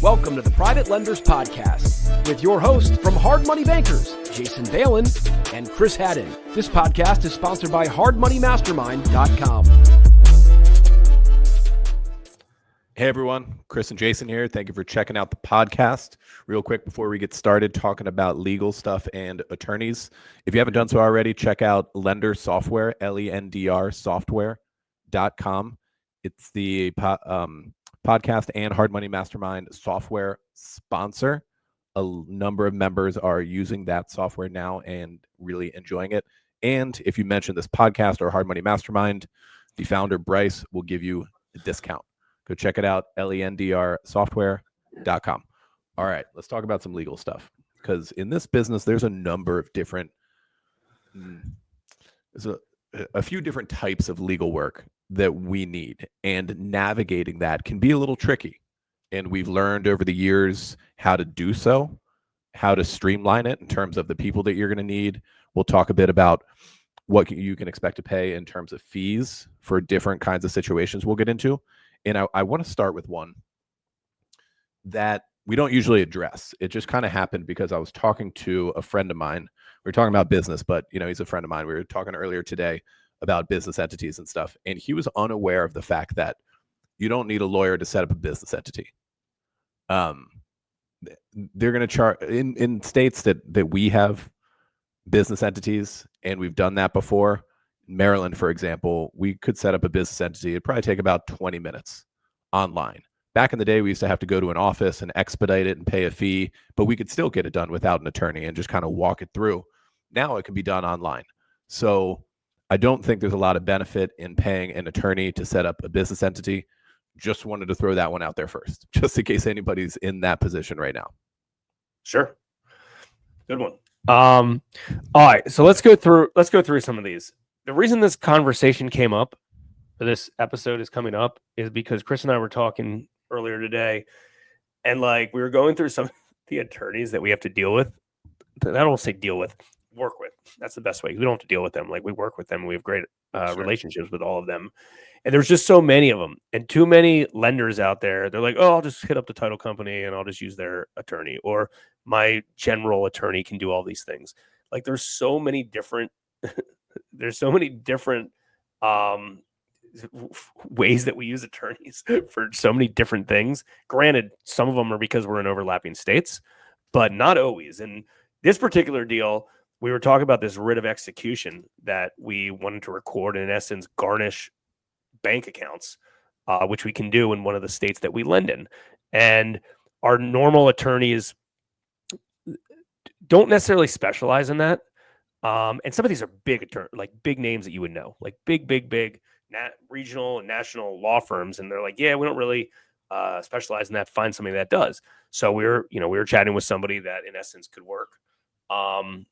Welcome to the Private Lenders Podcast with your hosts from Hard Money Bankers, Jason Balin and Chris Haddon. This podcast is sponsored by hardmoneymastermind.com. Hey everyone, Chris and Jason here. Thank you for checking out the podcast. Real quick before we get started talking about legal stuff and attorneys. If you haven't done so already, check out Lender Software, LENDR software.com. It's the podcast and Hard Money Mastermind software sponsor. A number of members are using that software now and really enjoying it. And if you mention this podcast or Hard Money Mastermind, the founder, Bryce, will give you a discount. Go check it out, lendrsoftware.com. All right, let's talk about some legal stuff. Because in this business, there's a number of different, there's a few different types of legal work that we need. And navigating that can be a little tricky. And we've learned over the years how to do so, how to streamline it in terms of the people that you're going to need. We'll talk a bit about what you can expect to pay in terms of fees for different kinds of situations we'll get into. And I want to start with one that we don't usually address. It just kind of happened because I was talking to a friend of mine. We were talking about business, but he's a friend of mine. We were talking earlier today about business entities and stuff. And he was unaware of the fact that you don't need a lawyer to set up a business entity. They're going to charge in states that we have business entities, and we've done that before. Maryland, for example, we could set up a business entity. It'd probably take about 20 minutes online. Back in the day, we used to have to go to an office and expedite it and pay a fee, but we could still get it done without an attorney and just kind of walk it through. Now it can be done online. So I don't think there's a lot of benefit in paying an attorney to set up a business entity. Just wanted to throw that one out there first, just in case anybody's in that position right now. Sure. Good one. All right. So let's go through some of these. The reason this conversation came up, or this episode is coming up, is because Chris and I were talking earlier today, and we were going through some of the attorneys that we have to deal with. I don't say deal with, work with. That's the best way. We don't have to deal with them. We work with them. And we have great relationships with all of them. And there's just so many of them, and too many lenders out there. They're like, oh, I'll just hit up the title company and I'll just use their attorney, or my general attorney can do all these things. There's so many different ways that we use attorneys for so many different things. Granted, some of them are because we're in overlapping states, but not always. And this particular deal, we were talking about this writ of execution that we wanted to record and in essence garnish bank accounts, which we can do in one of the states that we lend in. And our normal attorneys don't necessarily specialize in that. And some of these are big big names that you would know, big regional and national law firms. And they're like, yeah, we don't really specialize in that. Find somebody that does. So we were chatting with somebody that in essence could work, can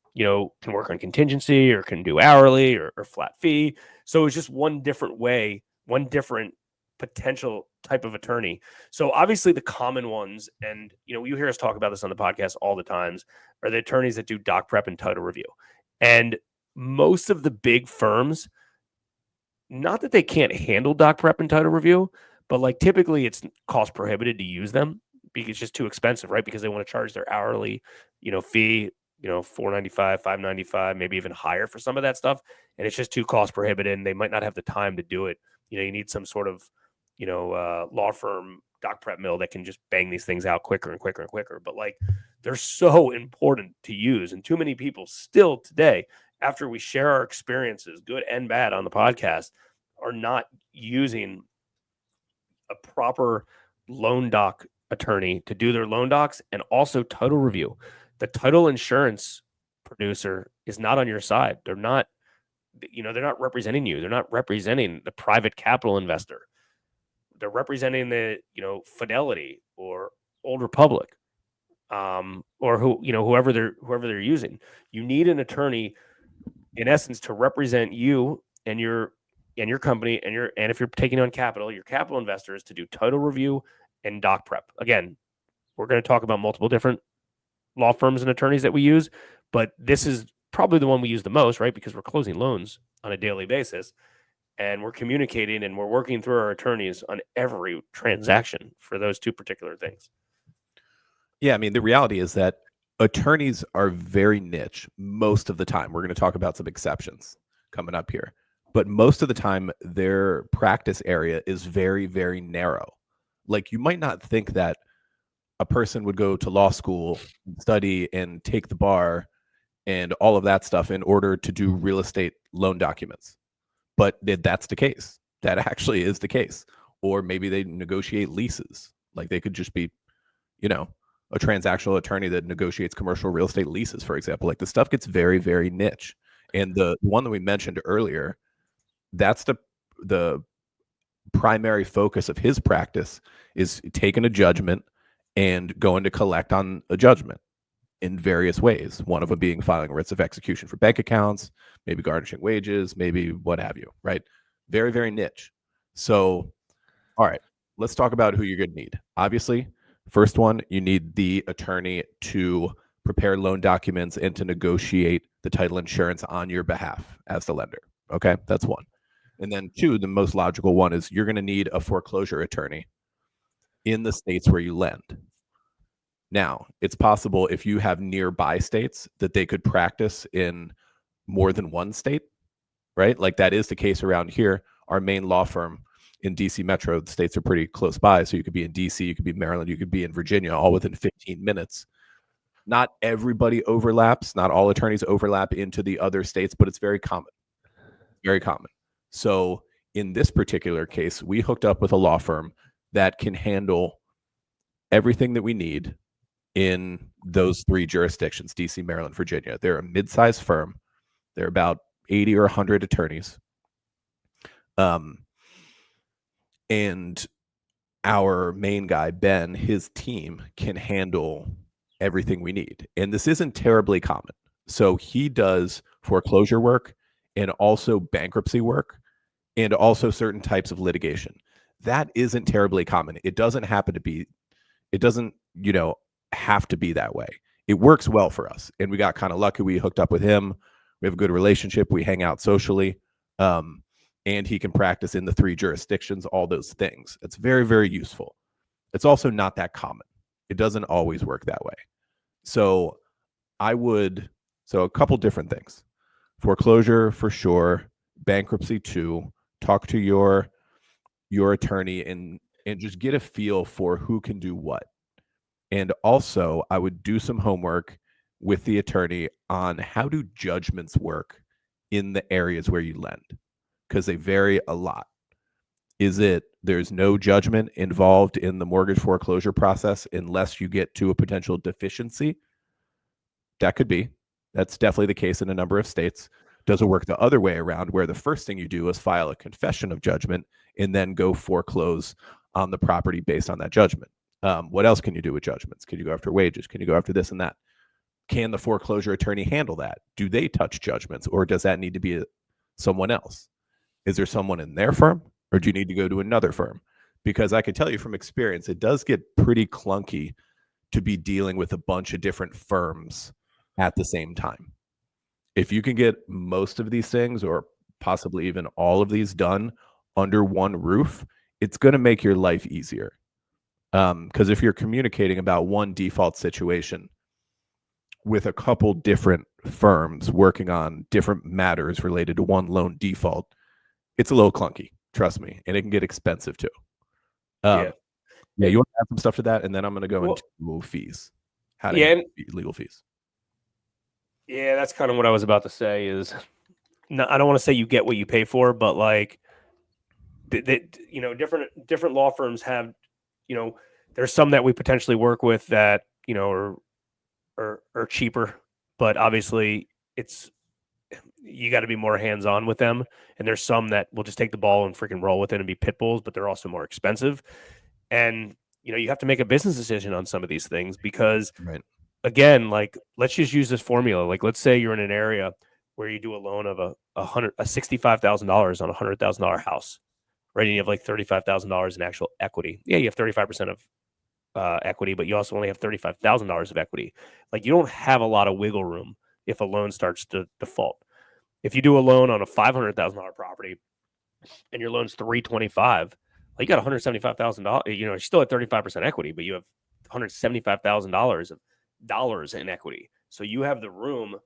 work on contingency or can do hourly or flat fee. So it's just one different way, one different potential type of attorney. So obviously the common ones, and you hear us talk about this on the podcast all the times, are the attorneys that do doc prep and title review. And most of the big firms, not that they can't handle doc prep and title review, but typically it's cost prohibitive to use them because it's just too expensive, right? Because they want to charge their hourly, fee, $4.95, $5.95, maybe even higher for some of that stuff. And it's just too cost prohibitive, and they might not have the time to do it. You need some sort of, law firm doc prep mill that can just bang these things out quicker and quicker and quicker. But they're so important to use. And too many people still today, after we share our experiences, good and bad, on the podcast, are not using a proper loan doc attorney to do their loan docs and also title review. The title insurance producer is not on your side. They're not representing you. They're not representing the private capital investor. They're representing the, Fidelity or Old Republic, or whoever they're using. You need an attorney, in essence, to represent you and your company and if you're taking on capital, your capital investors, to do title review and doc prep. Again, we're going to talk about multiple different law firms and attorneys that we use, but this is probably the one we use the most, right? Because we're closing loans on a daily basis. And we're communicating and we're working through our attorneys on every transaction for those two particular things. Yeah, I mean, the reality is that attorneys are very niche most of the time. We're going to talk about some exceptions coming up here. But most of the time, their practice area is very, very narrow. Like, you might not think that a person would go to law school, study, and take the bar and all of that stuff in order to do real estate loan documents. But that's the case. That actually is the case. Or maybe they negotiate leases. Like, they could just be, you know, a transactional attorney that negotiates commercial real estate leases, for example. Like, the stuff gets very, very niche. And the one that we mentioned earlier, that's the primary focus of his practice, is taking a judgment and going to collect on a judgment in various ways. One of them being filing writs of execution for bank accounts, maybe garnishing wages, maybe what have you, right? Very, very niche. So, all right, let's talk about who you're going to need. Obviously, first one, you need the attorney to prepare loan documents and to negotiate the title insurance on your behalf as the lender. Okay, that's one. And then two, the most logical one is you're going to need a foreclosure attorney in the states where you lend. Now, it's possible if you have nearby states that they could practice in more than one state, right? Like, that is the case around here. Our main law firm in DC Metro, the states are pretty close by. So you could be in DC, you could be in Maryland, you could be in Virginia, all within 15 minutes. Not everybody overlaps. Not all attorneys overlap into the other states, but it's very common. Very common. So in this particular case, we hooked up with a law firm that can handle everything that we need in those three jurisdictions, DC, Maryland, Virginia. They're a mid-sized firm. They're about 80 or 100 attorneys. And our main guy, Ben, his team can handle everything we need. And this isn't terribly common. So he does foreclosure work and also bankruptcy work and also certain types of litigation. That isn't terribly common. It doesn't have to be that way. It works well for us. And we got kind of lucky. We hooked up with him. We have a good relationship. We hang out socially. And he can practice in the three jurisdictions, all those things. It's very, very useful. It's also not that common. It doesn't always work that way. So a couple different things. Foreclosure for sure, bankruptcy too. Talk to your attorney and just get a feel for who can do what. And also, I would do some homework with the attorney on how do judgments work in the areas where you lend, because they vary a lot. Is it there's no judgment involved in the mortgage foreclosure process unless you get to a potential deficiency? That could be. That's definitely the case in a number of states. Does it work the other way around, where the first thing you do is file a confession of judgment and then go foreclose on the property based on that judgment? What else can you do with judgments? Can you go after wages? Can you go after this and that? Can the foreclosure attorney handle that? Do they touch judgments, or does that need to be someone else? Is there someone in their firm, or do you need to go to another firm? Because I can tell you from experience, it does get pretty clunky to be dealing with a bunch of different firms at the same time. If you can get most of these things, or possibly even all of these, done under one roof, it's going to make your life easier. Because if you're communicating about one default situation with a couple different firms working on different matters related to one loan default, it's a little clunky, trust me, and it can get expensive too. Yeah, you want to add some stuff to that, and then I'm going to go into fees. How to handle legal fees. Yeah, that's kind of what I was about to say. Is no, I don't want to say you get what you pay for, but like, different law firms have, there's some that we potentially work with that are cheaper, but obviously you got to be more hands-on with them. And there's some that will just take the ball and freaking roll with it and be pit bulls, but they're also more expensive. And, you have to make a business decision on some of these things because, again, like, let's just use this formula. Like, let's say you're in an area where you do a loan of $65,000 on a $100,000 house, right? And you have like $35,000 in actual equity. Yeah, you have 35% of equity, but you also only have $35,000 of equity. Like, you don't have a lot of wiggle room if a loan starts to default. If you do a loan on a $500,000 property and your loan's $325,000, like, you got $175,000. You're still at 35% equity, but you have $175,000 in equity. So you have the room,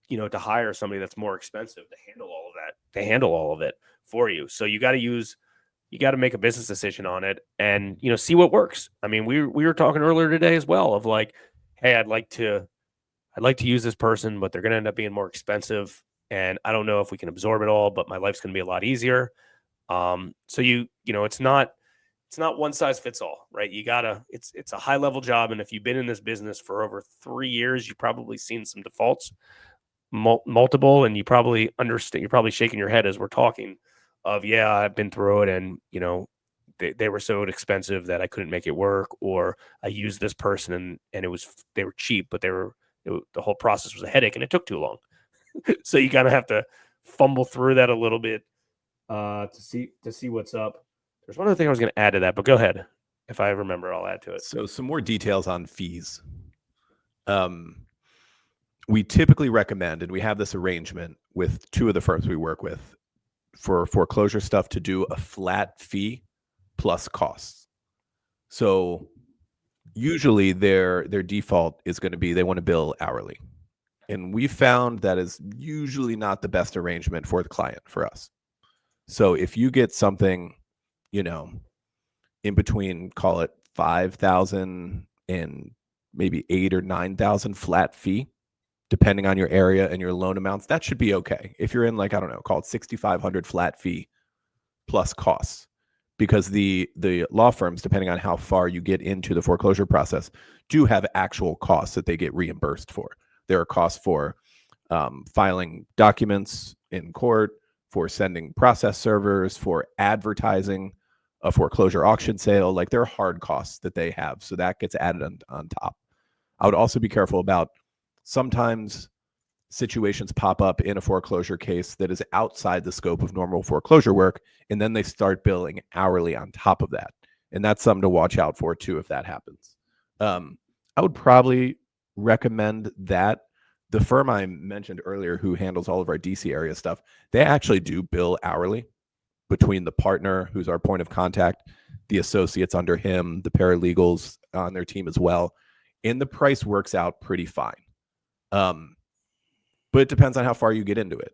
to hire somebody that's more expensive to handle all of that, to handle all of it for you. So you got to make a business decision on it and, see what works. I mean, we were talking earlier today as well of like, hey, I'd like to use this person, but they're going to end up being more expensive. And I don't know if we can absorb it all, but my life's going to be a lot easier. So it's not one size fits all, right? It's a high level job. And if you've been in this business for over 3 years, you've probably seen some defaults, multiple, and you probably understand, you're probably shaking your head as we're talking of, yeah, I've been through it. And, they were so expensive that I couldn't make it work, or I used this person and they were cheap, but the whole process was a headache and it took too long. So you kind of have to fumble through that a little bit to see what's up. There's one other thing I was going to add to that, but go ahead. If I remember, I'll add to it. So some more details on fees. We typically recommend, and we have this arrangement with 2 of the firms we work with for foreclosure stuff, to do a flat fee plus costs. So usually their default is going to be they want to bill hourly. And we found that is usually not the best arrangement for the client, for us. So if you get something, in between, call it 5,000 and maybe 8,000 or 9,000 flat fee, depending on your area and your loan amounts, that should be okay. If you're in, like, I don't know, call it 6,500 flat fee plus costs, because the law firms, depending on how far you get into the foreclosure process, do have actual costs that they get reimbursed for. There are costs for filing documents in court, for sending process servers, for advertising a foreclosure auction sale. Like, there are hard costs that they have. So that gets added on top. I would also be careful about, sometimes situations pop up in a foreclosure case that is outside the scope of normal foreclosure work, and then they start billing hourly on top of that. And that's something to watch out for too, if that happens. I would probably recommend that the firm I mentioned earlier, who handles all of our DC area stuff, they actually do bill hourly between the partner, who's our point of contact, the associates under him, the paralegals on their team as well. And the price works out pretty fine. But it depends on how far you get into it,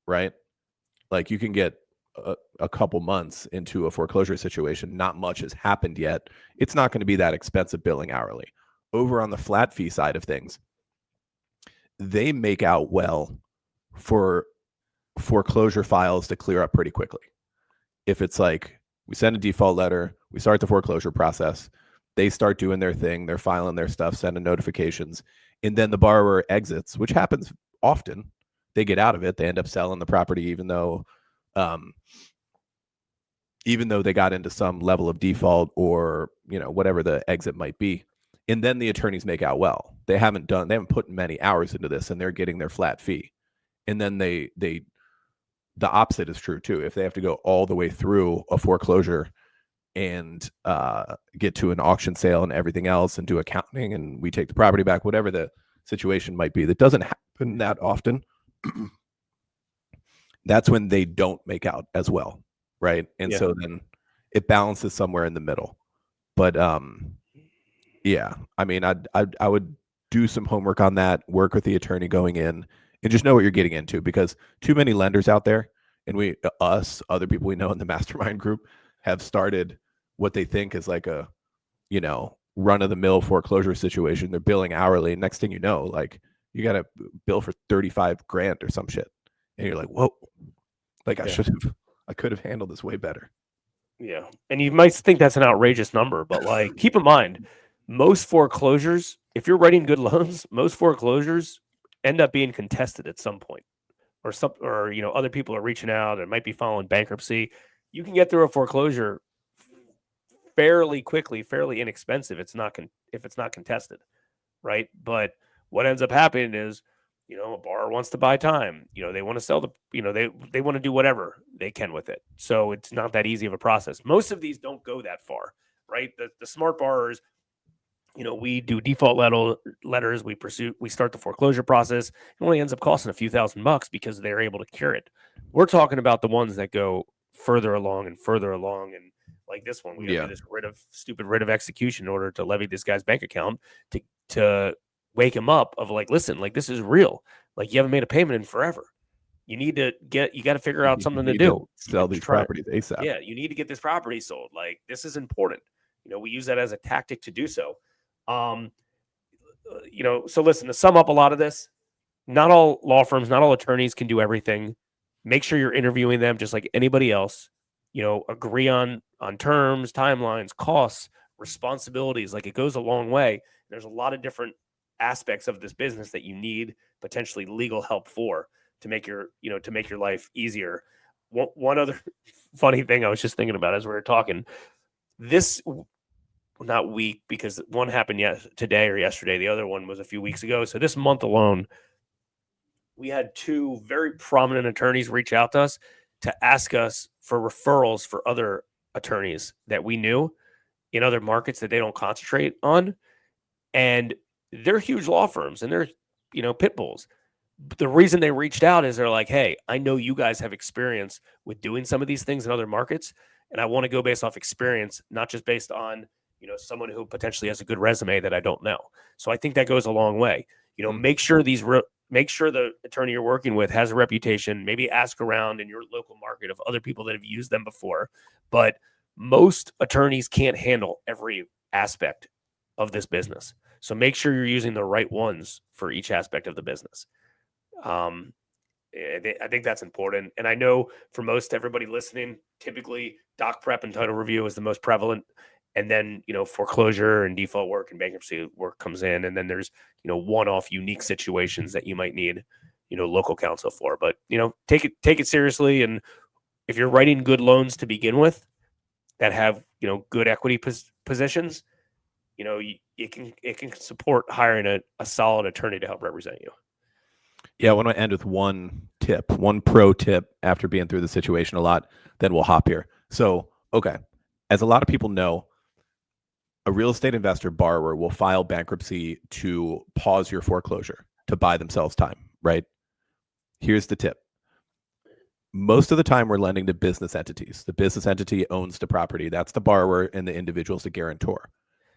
right? Like, you can get a couple months into a foreclosure situation, not much has happened yet. It's not going to be that expensive billing hourly. Over on the flat fee side of things, they make out well for foreclosure files to clear up pretty quickly. If it's like, we send a default letter, we start the foreclosure process, they start doing their thing, they're filing their stuff, sending notifications, and then the borrower exits, which happens often. They get out of it, they end up selling the property, even though they got into some level of default, or whatever the exit might be. And then the attorneys make out well. They haven't put many hours into this, and they're getting their flat fee. And then the opposite is true too. If they have to go all the way through a foreclosure and get to an auction sale and everything else, and do accounting, and we take the property back, whatever the situation might be, that doesn't happen that often. That's when they don't make out as well, right? And so then it balances somewhere in the middle. But yeah, I mean, I would do some homework on that, work with the attorney going in, and just know what you're getting into, because too many lenders out there, and other people we know in the Mastermind group, have started what they think is like a, run-of-the-mill foreclosure situation. They're billing hourly. Next thing you know, like, you got to bill for 35 grand or some shit. And you're like, whoa, like, I could have handled this way better. Yeah. And you might think that's an outrageous number, but like, keep in mind, most foreclosures, if you're writing good loans, most foreclosures end up being contested at some point, or other people are reaching out, or might be filing bankruptcy. You can get through a foreclosure fairly quickly, fairly inexpensive. If it's not contested, right? But what ends up happening is, a borrower wants to buy time. They want to sell they want to do whatever they can with it. So it's not that easy of a process. Most of these don't go that far, right? The smart borrowers, we do default letters, we start the foreclosure process. It only ends up costing a few $1,000 because they're able to cure it. We're talking about the ones that go further along, and like this one. We got to do this stupid writ of execution in order to levy this guy's bank account to wake him up of like, listen, like this is real. Like you haven't made a payment in forever. You need to you got to figure out something to do. Sell these properties ASAP. Yeah, you need to get this property sold. Like this is important. We use that as a tactic to do so. So listen, to sum up a lot of this, not all law firms, not all attorneys can do everything. Make sure you're interviewing them just like anybody else. Agree on terms, timelines, costs, responsibilities. Like it goes a long way. There's a lot of different aspects of this business that you need potentially legal help for to make your life easier. One other funny thing I was just thinking about as we were talking, this not week, because one happened today or yesterday. The other one was a few weeks ago. So this month alone, we had two very prominent attorneys reach out to us to ask us for referrals for other attorneys that we knew in other markets that they don't concentrate on. And they're huge law firms and they're, pit bulls. But the reason they reached out is they're like, hey, I know you guys have experience with doing some of these things in other markets. And I want to go based off experience, not just based on, someone who potentially has a good resume that I don't know. So I think that goes a long way. Make sure the attorney you're working with has a reputation. Maybe ask around in your local market of other people that have used them before. But most attorneys can't handle every aspect of this business. So make sure you're using the right ones for each aspect of the business. I think that's important. And I know for most everybody listening, typically doc prep and title review is the most prevalent. And then, foreclosure and default work and bankruptcy work comes in. And then there's, one-off unique situations that you might need, local counsel for. But, take it seriously. And if you're writing good loans to begin with that have, good equity positions, it can support hiring a solid attorney to help represent you. Yeah, I want to end with one pro tip after being through the situation a lot, then we'll hop here. So, okay, as a lot of people know, a real estate investor borrower will file bankruptcy to pause your foreclosure, to buy themselves time, right? Here's the tip. Most of the time we're lending to business entities. The business entity owns the property. That's the borrower and the individual is the guarantor.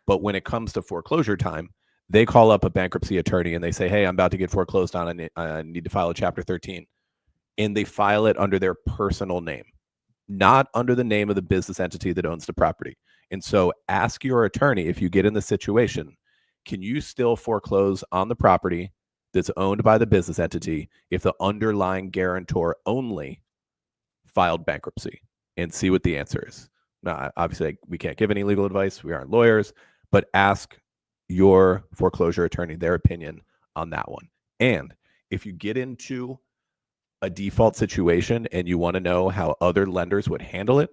But when it comes to foreclosure time, they call up a bankruptcy attorney and they say, hey, I'm about to get foreclosed on. I need to file a Chapter 13. And they file it under their personal name, not under the name of the business entity that owns the property. And so ask your attorney, if you get in the situation, can you still foreclose on the property that's owned by the business entity if the underlying guarantor only filed bankruptcy? And see what the answer is. Now, obviously, we can't give any legal advice. We aren't lawyers, but ask your foreclosure attorney their opinion on that one. And if you get into a default situation and you want to know how other lenders would handle it,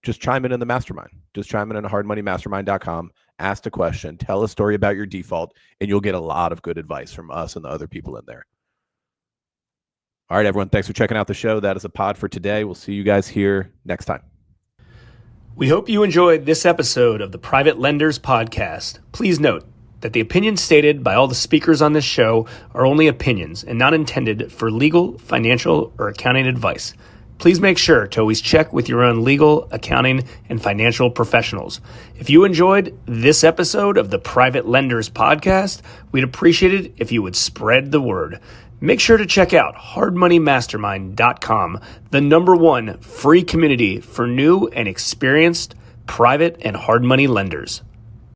just chime in the mastermind. Just chime in on hardmoneymastermind.com, ask a question, tell a story about your default, and you'll get a lot of good advice from us and the other people in there. All right, everyone. Thanks for checking out the show. That is a pod for today. We'll see you guys here next time. We hope you enjoyed this episode of the Private Lenders Podcast. Please note that the opinions stated by all the speakers on this show are only opinions and not intended for legal, financial, or accounting advice. Please make sure to always check with your own legal, accounting, and financial professionals. If you enjoyed this episode of the Private Lenders Podcast, we'd appreciate it if you would spread the word. Make sure to check out hardmoneymastermind.com, the #1 free community for new and experienced private and hard money lenders.